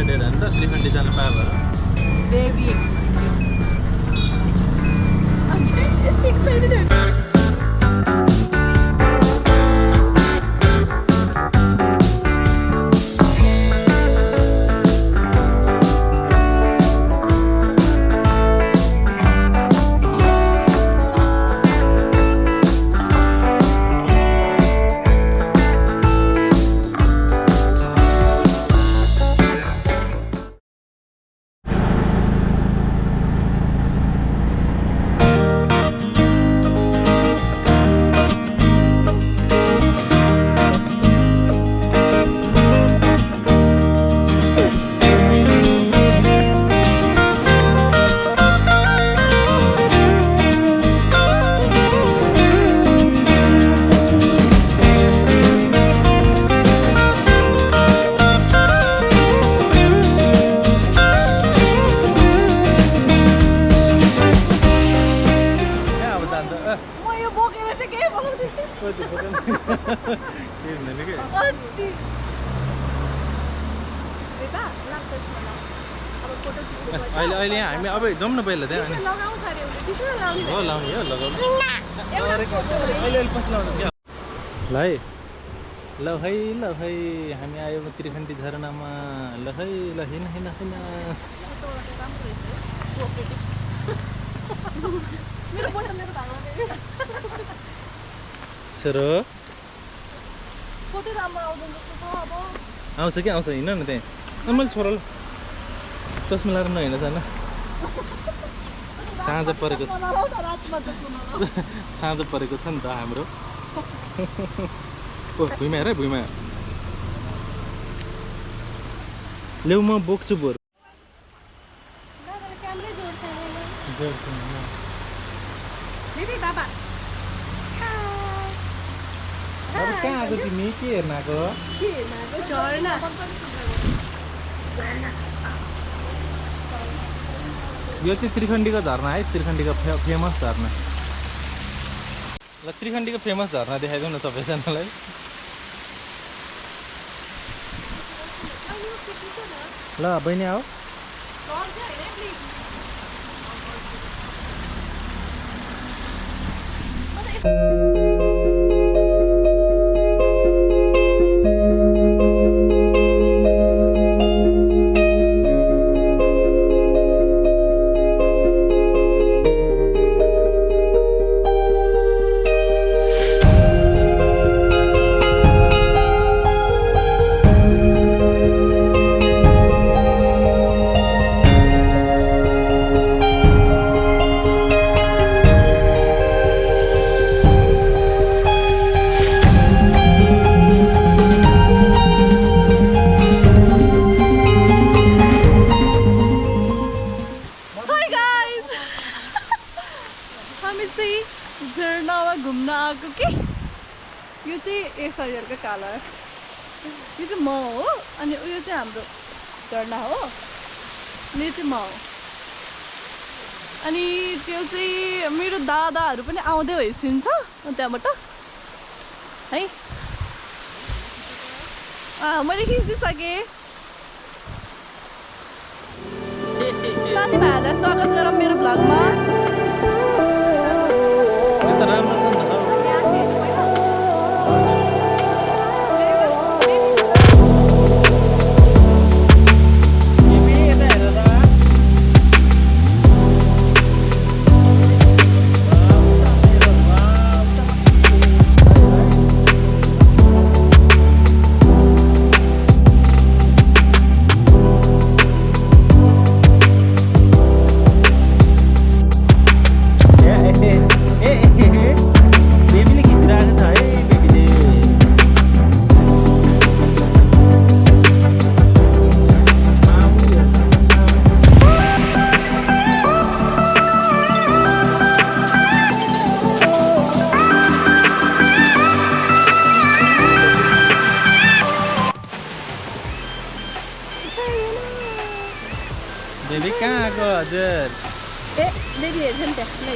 Excited हैन त त्रिखण्डी जान पाए भएर Very excited. अहिले हामी अब जाउँ न पहिला त्यहाँ हो लाउने हो लगाउनु अहिले पछि लाउनु क्या ल है हामी आयो त्रिखण्डी झरनामा ल है ल हिँड छोरो आउँछ कि आउँछ हिँड न त्यहाँ मैले छोरालाई चस्मा लाएर नहिँड जान साँझ परेको छ नि त हाम्रो ओ भुइँमा हेर भुइँमा ल्याउ म बोक्छु बोर कहाँ आएको तिमी के हेर्न आएको यो चाहिँ त्रिखण्डीको झरना है त्रिखण्डीको फेमस झरना ल त्रिखण्डीको फेमस झरना देखाइदिउँ न सबैजनालाई ल बहिनी आऊ काला यो चाहिँ म हो अनि उयो चाहिँ हाम्रो झरना हो अनि यो चाहिँ म हो अनि त्यो चाहिँ मेरो दादाहरू पनि आउँदै भइसकिन्छ त्यहाँबाट है मैले खिचिसकेँ साथीभाइहरूलाई स्वागत गरौँ मेरो भ्लगमा बेबी कहाँ आएको हजुर ए बेबी हेर्छ नि त नै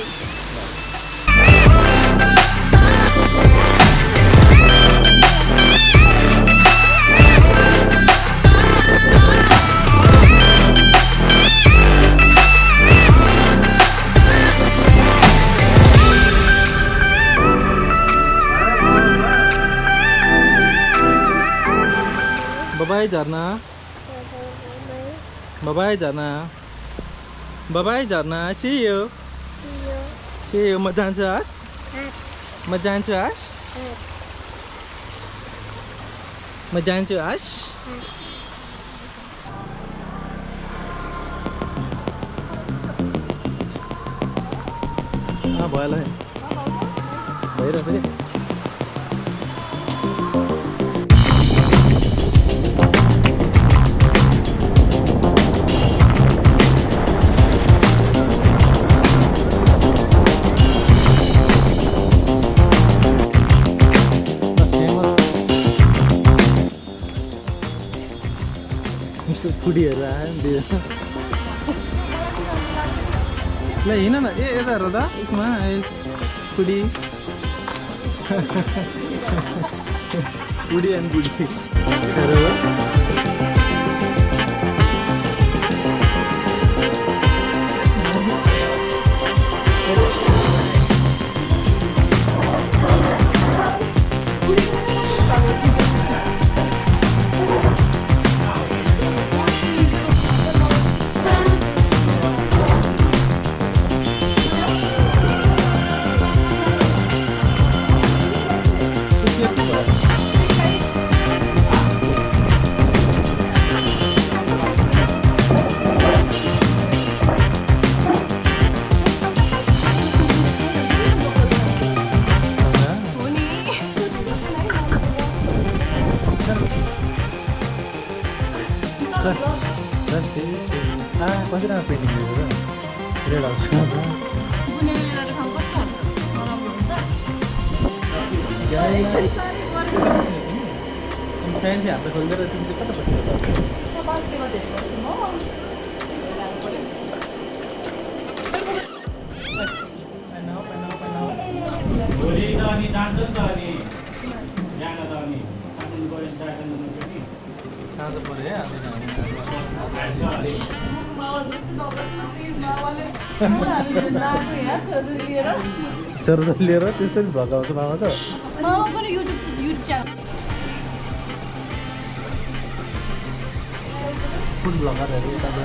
Bye-bye, Jarna. Bye-bye, Jarna. Bye-bye, Jarna. See you. See you. Majanjas. Majanjas. Majanjas. Ah, boy, lah. Boy, dah tadi. Kudiara dia. Lah ini na, ada roda, isma, kudi. Kudi and kudi. Hello. Pasti nak painting juga. Dia langsung. Punya ada kampus kan? Orang bisa. Guys. Friends ya, apa kalau dia tim cepat apa? Cepat cepat deh. Semua. Boleh dah ni dancer dah ni. Jangan dah ni. Aku boleh dancer dulu ni. Sangat boleh ya. Cerita lihat itu bakal sama tu. Mau kan YouTube channel. Pun blogger dari Khaja.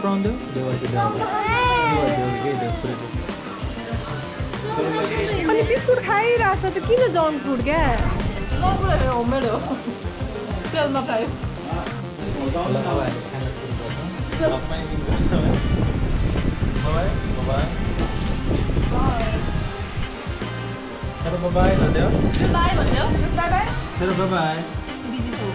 Prawn. अनि biscuit खाइरहेको छ त किन junk food क्या नपुरा homemade हो तेलमा खायो Bye भन्दियो by भन्यो by by Bye bye. Busy छु